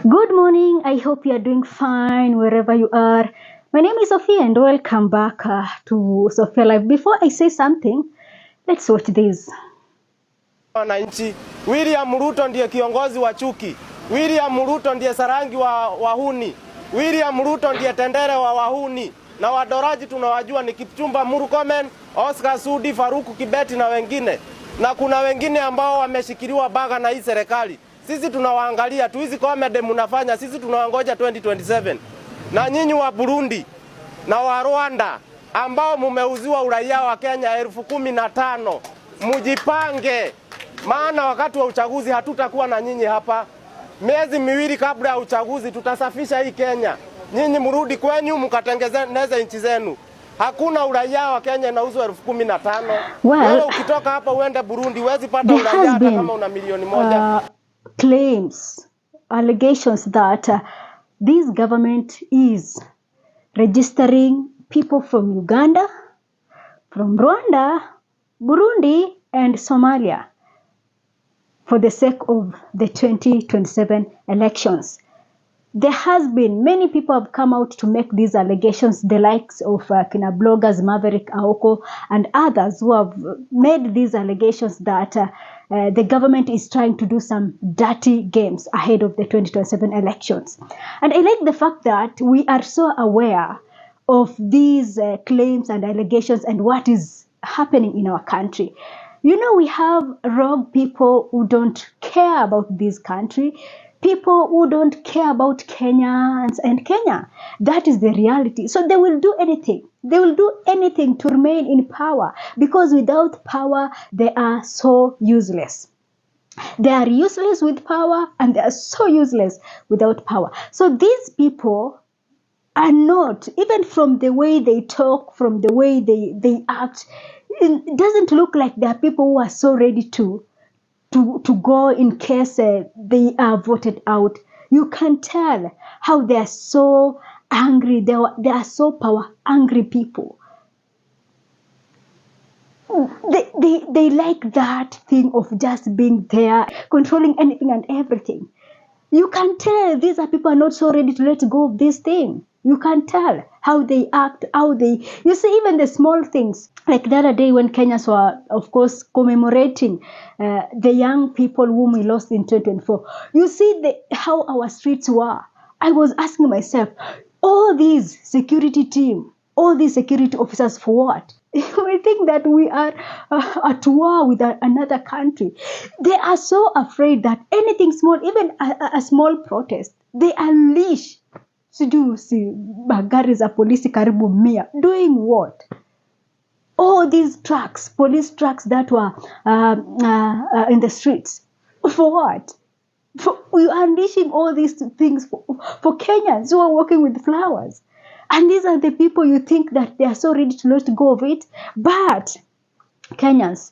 Good morning. I hope you are doing fine wherever you are. My name is Sophia and welcome back to Sophia Live. Before I say something, let's watch this. Wananchi, William Ruto ndiye kiongozi wa chuki. William Ruto ndiye sarangi wa wahuni. William Ruto ndiye tendere wa wahuni. Na wadoraji tunawajua ni Kipchumba Murkomen, Oscar Sudi, Farouk, Kibet na wengine. Na kuna wengine ambao wameshikiliwa baga na hii serikali. Sisi tunawaangalia tu, hizi comedy mnafanya, sisi tunawangoja 2027. Na nyinyi wa Burundi na wa Rwanda ambao mumeuziwa uraia wa Kenya 15,000, mujipange. Maana wakati wa uchaguzi hatutakuwa na nyinyi hapa. Miezi miwili kabla ya uchaguzi tutasafisha hii Kenya. Nyinyi mrudi kwenyu mkatengeneze nchi zenu. Hakuna uraia wa Kenya inauzwa 15,000. Wewe ukitoka hapa uende Burundi huwezi pata uraia hata kama una milioni moja. Claims, allegations that this government is registering people from Uganda, from Rwanda, Burundi, and Somalia for the sake of the 2027 elections. There has been, many people have come out to make these allegations, the likes of kina bloggers, Maverick Aoko, and others who have made these allegations that the government is trying to do some dirty games ahead of the 2027 elections. And I like the fact that we are so aware of these claims and allegations and what is happening in our country. You know, we have rogue people who don't care about this country, people who don't care about Kenyans and Kenya. That is the reality. So they will do anything. They will do anything to remain in power, because without power, they are so useless. They are useless with power and they are so useless without power. So these people are not, even from the way they talk, from the way they act, it doesn't look like they are people who are so ready to go in case they are voted out. You can tell how they are so angry. They are so power angry people. They like that thing of just being there, controlling anything and everything. You can tell these are people are not so ready to let go of this thing. You can tell how they act, you see, even the small things. Like the other day when Kenyans were, of course, commemorating the young people whom we lost in 2024. You see how our streets were. I was asking myself, all these security team, all these security officers for what? We think that we are at war with another country. They are so afraid that anything small, even a small protest, they unleash. Magari za polisi karibu 100. Doing what? All these trucks, police trucks that were in the streets. For what? We are unleashing all these things for Kenyans who are walking with flowers. And these are the people you think that they are so ready to let go of it. But Kenyans,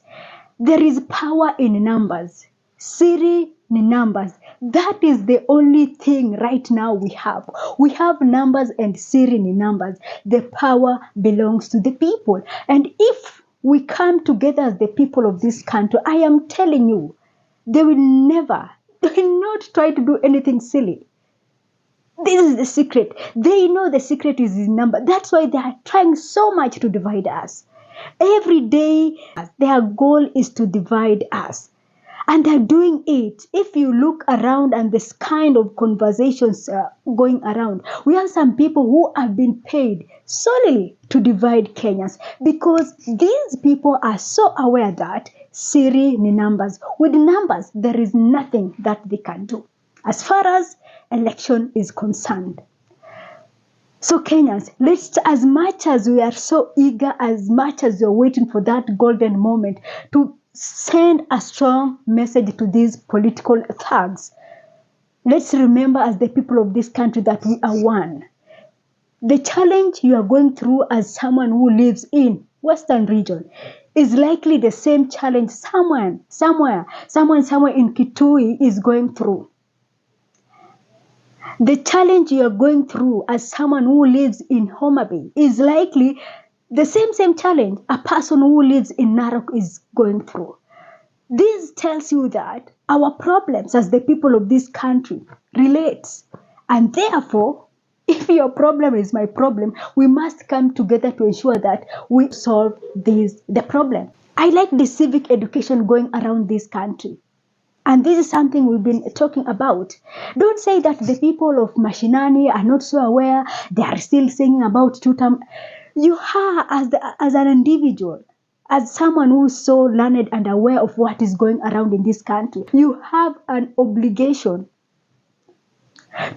there is power in numbers. Siri in numbers. That is the only thing right now we have. We have numbers and Siri in numbers. The power belongs to the people. And if we come together as the people of this country, I am telling you, they will not try to do anything silly. This is the secret. They know the secret is in number. That's why they are trying so much to divide us. Every day, their goal is to divide us. And they're doing it. If you look around and this kind of conversations going around, we have some people who have been paid solely to divide Kenyans, because these people are so aware that Siri ni numbers. With numbers, there is nothing that they can do as far as election is concerned. So Kenyans, as much as we are so eager, as much as you're waiting for that golden moment to send a strong message to these political thugs, let's remember as the people of this country that we are one. The challenge you are going through as someone who lives in Western region is likely the same challenge someone somewhere in Kitui is going through. The challenge you are going through as someone who lives in Homa Bay is likely the same challenge a person who lives in Narok is going through. This tells you that our problems as the people of this country relates. And therefore, if your problem is my problem, we must come together to ensure that we solve the problem. I like the civic education going around this country. And this is something we've been talking about. Don't say that the people of Mashinani are not so aware. They are still singing about two-term. You are, as an individual, as someone who is so learned and aware of what is going around in this country, you have an obligation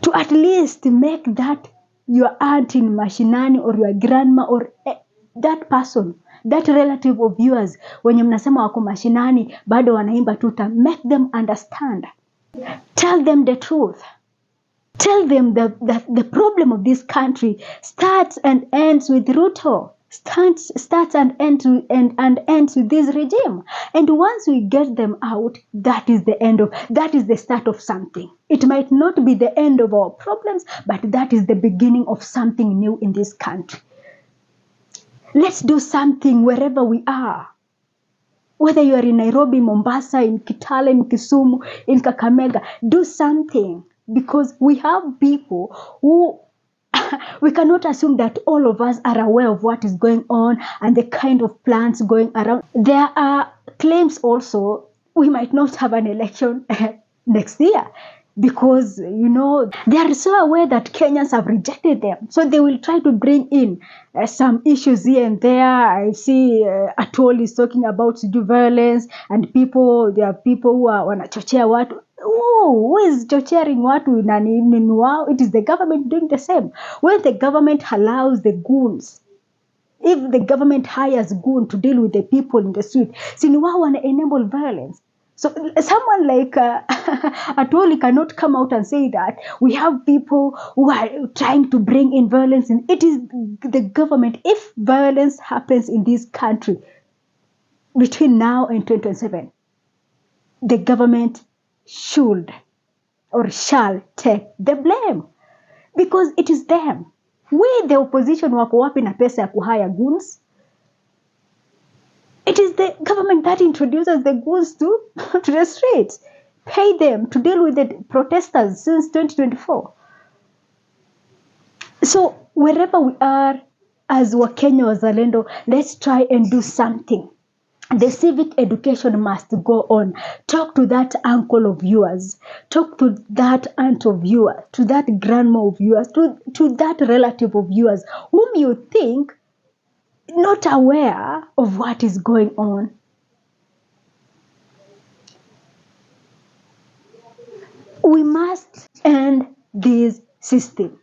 to at least make that your aunt in Mashinani or your grandma or that person, that relative of yours, wenye mnasema wako mashinani bado wanaimba tuta, make them understand. Tell them the truth. Tell them that the problem of this country starts and ends with Ruto. Starts and ends with this regime. And once we get them out, that is the start of something. It might not be the end of our problems, but that is the beginning of something new in this country. Let's do something wherever we are. Whether you are in Nairobi, Mombasa, in Kitale, in Kisumu, in Kakamega, do something. Because we have people who, we cannot assume that all of us are aware of what is going on and the kind of plans going around. There are claims also, we might not have an election next year. Because, they are so aware that Kenyans have rejected them. So they will try to bring in some issues here and there. I see Atol is talking about violence and there are people who are wanachochea watu. Who is chochering watu in wao? It is the government doing the same. When the government allows the goons, if the government hires goons to deal with the people in the street, sini wao wana enable violence. So someone like Atoli cannot come out and say that we have people who are trying to bring in violence. It is the government. If violence happens in this country between now and 2027, the government should or shall take the blame. Because it is them. We, the opposition, wako wapi na pesa ya kuhire goons? It is the government that introduces the goons to the streets. Pay them to deal with the protesters since 2024. So wherever we are as Wakenya Wazalendo, let's try and do something. The civic education must go on. Talk to that uncle of yours. Talk to that aunt of yours. To that grandma of yours. To that relative of yours whom you think not aware of what is going on. We must end this system.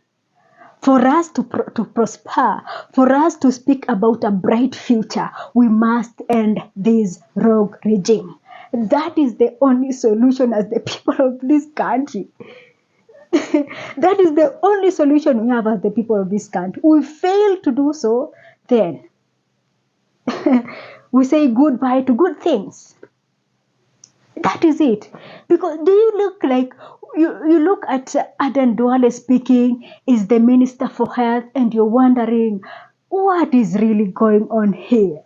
For us to prosper, for us to speak about a bright future, we must end this rogue regime. That is the only solution as the people of this country. That is the only solution we have as the people of this country. We fail to do so, then we say goodbye to good things. That is it. Because do you look like, you look at Aden Duale speaking, is the Minister for Health, and you're wondering, what is really going on here?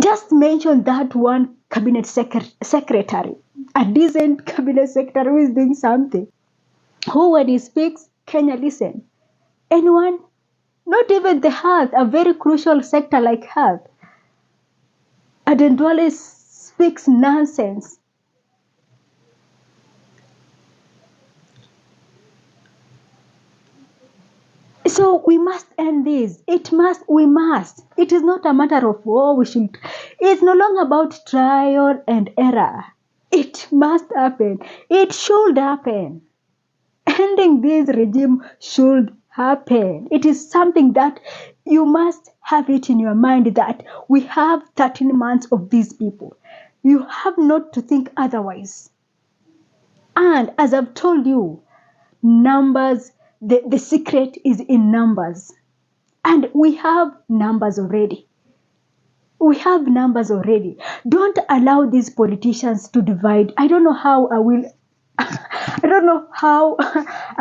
Just mention that one cabinet secretary, a decent cabinet secretary who is doing something, who when he speaks, Kenya listen. Anyone? Not even the health, a very crucial sector like health. Aden Duale speaks nonsense. So we must end this. We must. It is not a matter of, we should. It's no longer about trial and error. It must happen. It should happen. Ending this regime should happen. It is something that you must have it in your mind that we have 13 months of these people. You have not to think otherwise. And as I've told you, numbers, the secret is in numbers. And we have numbers already. We have numbers already. Don't allow these politicians to divide. I don't know how I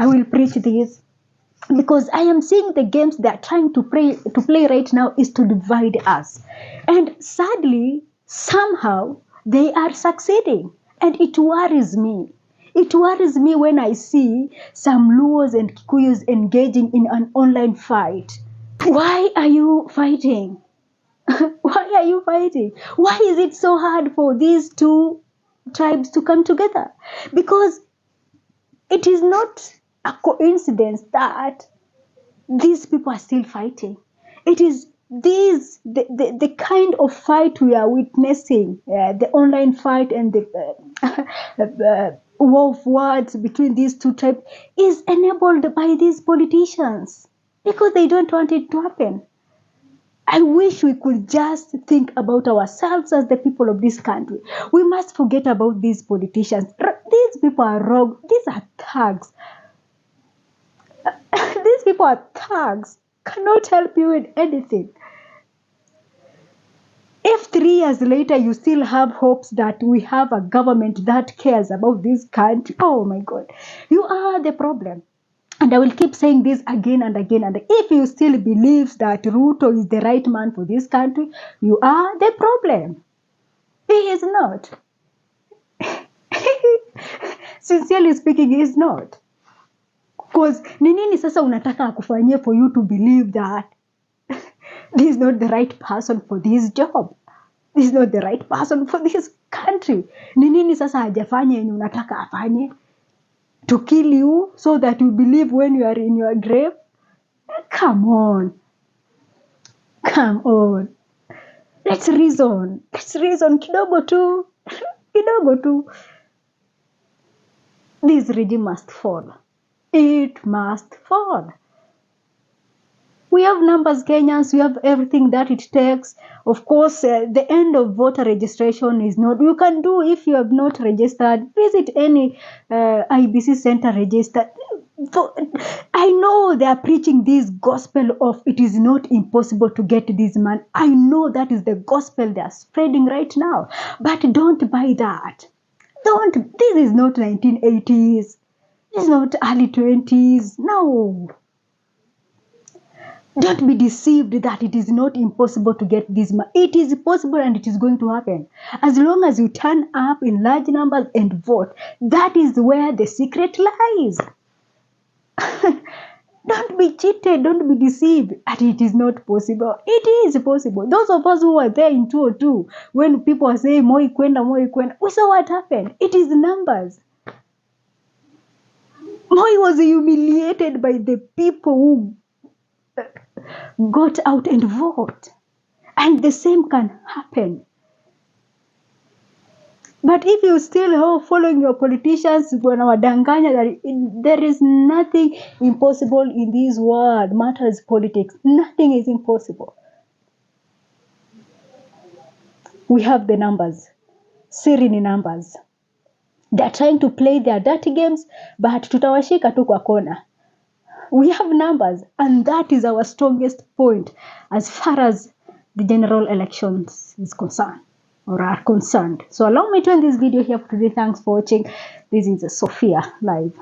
will preach this. Because I am seeing the games they are trying to play right now is to divide us. And sadly, somehow, They are succeeding, and it worries me. It worries me when I see some Luos and Kikuyus engaging in an online fight. Why are you fighting? Why are you fighting? Why is it so hard for these two tribes to come together? Because it is not a coincidence that these people are still fighting. It is the kind of fight we are witnessing, the online fight and the war of words between these two tribes is enabled by these politicians because they don't want it to happen. I wish we could just think about ourselves as the people of this country. We must forget about these politicians. These people are wrong. These are thugs. These people are thugs. Cannot help you in anything. If 3 years later you still have hopes that we have a government that cares about this country, oh my God, you are the problem. And I will keep saying this again and again. And if you still believe that Ruto is the right man for this country, you are the problem. He is not. Sincerely speaking, he is not. Because ni nini sasa unataka akufanyie for you to believe that this is not the right person for this job? This is not the right person for this country. Ni nini sasa hajafanya yenye unataka afanye? To kill you so that you believe when you are in your grave? Come on. Come on. Let's reason. Let's reason kidogo tu. Kidogo tu. This regime must fall. It must fall. We have numbers, Kenyans. We have everything that it takes. Of course, the end of voter registration is not. You can do if you have not registered. Visit any IBC center registered. I know they are preaching this gospel of it is not impossible to get this man. I know that is the gospel they are spreading right now. But don't buy that. Don't. This is not 1980s. This is not early 20s. No. Don't be deceived that it is not impossible to get this man. It is possible and it is going to happen. As long as you turn up in large numbers and vote, that is where the secret lies. Don't be cheated, don't be deceived that it is not possible. It is possible. Those of us who were there in 2002, when people are saying, Moi Kwenda, we saw what happened. It is numbers. Moi was humiliated by the people who got out and vote. And the same can happen. But if you still following your politicians, there is nothing impossible in this world. Matters politics. Nothing is impossible. We have the numbers. Sirini numbers. They're trying to play their dirty games, but tutawashika tu kwa kona. We have numbers, and that is our strongest point as far as the general elections is concerned or are concerned. So allow me to end this video here for today. Thanks for watching. This is Sophia Live.